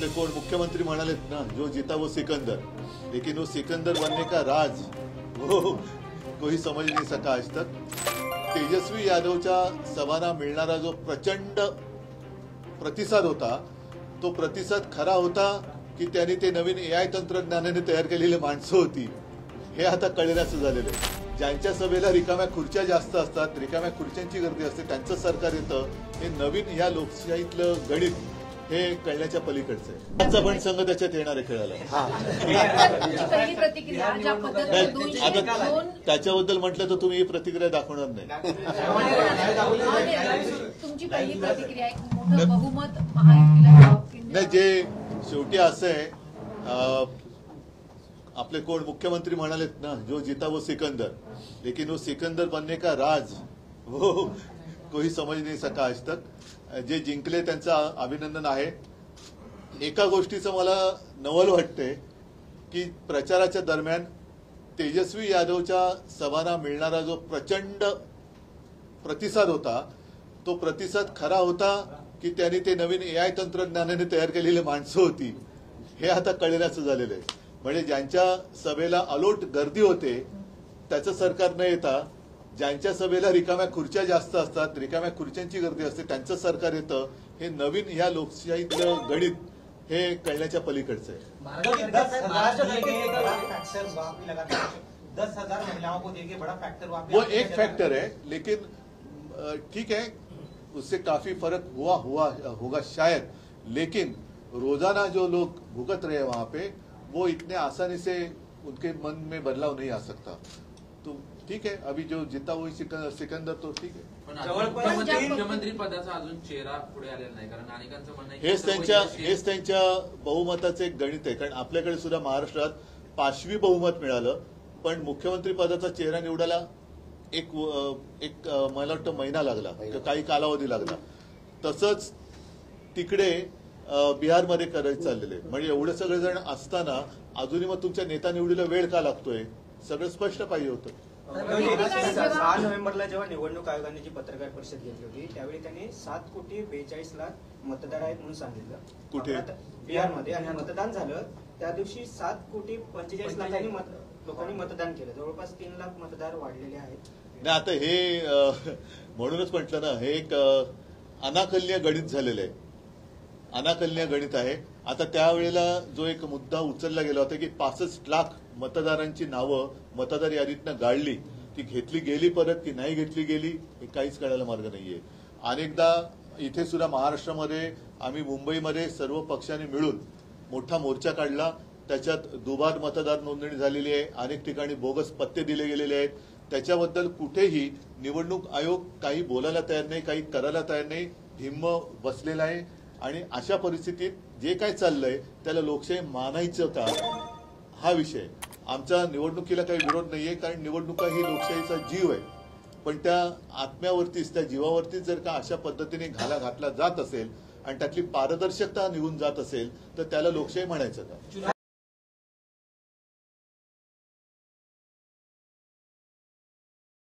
आपले कोण मुख्यमंत्री म्हणालेत ना, जो जीता वो सिकंदर, लेकिन वो सिकंदर बनने का राज वो कोई समझ नहीं सका आज तक। तेजस्वी यादवच्या सभांना मिळणारा जो प्रचंड प्रतिसाद होता, तो प्रतिसाद खरा होता की त्यांनी ते नवीन AI तंत्रज्ञानाने तयार केलेली माणसं होती, हे आता कळण्याचं झालेलं आहे। ज्यांच्या सभेला रिकाम्या खुर्च्या जास्त असतात, रिकाम्या खुर्च्यांची गर्दी असते, त्यांचं सरकार येतं, हे नवीन या लोकशाहीतलं गणित हे कळण्याच्या पलीकडचं आहे। त्यांचा पण संघ त्याच्यात येणार आहे खेळायला। पहिली प्रतिक्रिया ज्या पद्धतीने आता त्याच्याबद्दल म्हटलं तर तुम्ही ही प्रतिक्रिया दाखवणार नाही। तुमची पहिली प्रतिक्रिया एक मोठं बहुमत महायुतीला नाही, जे शेवटी असं आहे, आपले कोण मुख्यमंत्री म्हणालेत ना, जो जीता वो सिकंदर, लेकिन वो सिकंदर बनने का राज वो कोई समझ नहीं सका आज तक। जे जिंकले त्यांचं अभिनंदन आहे। एका गोष्टीचं मला नवल वाटतंय की प्रचाराच्या दरम्यान तेजस्वी यादवच्या सभांना मिळणारा जो प्रचंड प्रतिसाद होता, तो प्रतिसाद खरा होता की त्यांनी ते नवीन AI तंत्रज्ञानाने तयार केलेली माणसं होती, हे आता कळण्याचं झालेलं आहे। म्हणजे ज्यांच्या सभेला अलोट गर्दी होते त्याचं सरकार न येता, ज्यांच्या सभेला रिकाम्या खुर्च्या जास्त असतात, रिकाम्या खुर्च्यांची गर्दी असते, त्यांचं सरकार येतं, हे नवीन या लोकशाहीतलं गणित हे कळण्याच्या पलीकडचं आहे। 10,000 महिलाओं को देके बड़ा फैक्टर वो एक फैक्टर है, लेकिन ठीक है, उससे काफी फर्क होगा शायद, लेकिन रोजाना जो लोग भुगत रहे वहां पे, वो इतने आसानी से उनके मन में बदलाव नहीं आ सकता। तो ठीक है, अभी जो जीता वही सिकंदर, तो ठीक है। मुख्यमंत्री पदाचा अजून चेहरा पुढे आलेला नाही, कारण अनेकांचं म्हणणं आहे हेच त्यांच्या बहुमताचं एक गणित आहे। कारण आपल्याकडे सुद्धा महाराष्ट्रात 5वी बहुमत मिळालं, पण मुख्यमंत्री पदाचा चेहरा निवडायला एक मला वाटतं महिना लागला, काही कालावधी लागला। तसंच तिकडे बिहारमध्ये करायचं चाललेलं आहे। म्हणजे एवढे सगळे जण असताना अजूनही मग तुमच्या नेता निवडीला वेळ का लागतोय, सगळं स्पष्ट पाहिजे होतं। 6 नोव्हेंबरला जेव्हा निवडणूक आयोगाने जी पत्रकार परिषद घेतली होती, त्यावेळी त्यांनी 7,42,00,000 मतदार आहेत म्हणून सांगितलं। कुठे? बिहारमध्ये। आणि मतदान झालं त्या दिवशी 7,45,00,000 लोकांनी मतदान केलं। जवळपास 3 लाख मतदार वाढलेले आहेत। नाही, आता हे म्हणूनच म्हटलं ना, हे एक अनाकलनीय गणित झालेलं आहे, अनाकलनीय गणित आहे। आता त्यावेळेला जो एक मुद्दा उचलला गेला होता की 65 लाख मतदारांची नावं मतदार यादीतनं गाळली, ती घेतली गेली परत की नाही घेतली गेली, हे काहीच कळायला मार्ग नाहीये। अनेकदा इथे सुद्धा महाराष्ट्रामध्ये आम्ही मुंबईमध्ये सर्व पक्षांनी मिळून मोठा मोर्चा काढला, त्याच्यात दुबार मतदार नोंदणी झालेली आहे, अनेक ठिकाणी बोगस पत्ते दिले गेलेले आहेत। त्याच्याबद्दल कुठेही निवडणूक आयोग काही बोलायला तयार नाही, काही करायला तयार नाही, धिम्म बसलेला आहे। आणि अशा परिस्थितीत जे काय चाललंय त्याला लोकशाही मानायचं का, हा विषय। आमचा निवडणुकीला काही विरोध नाहीये, कारण निवडणुका ही लोकशाहीचा जीव आहे, पण त्या आत्म्यावरतीच, त्या जीवावरतीच जर का अशा पद्धतीने घाला घातला जात असेल आणि त्यातली पारदर्शकता निघून जात असेल, तर त्याला लोकशाही म्हणायचं का?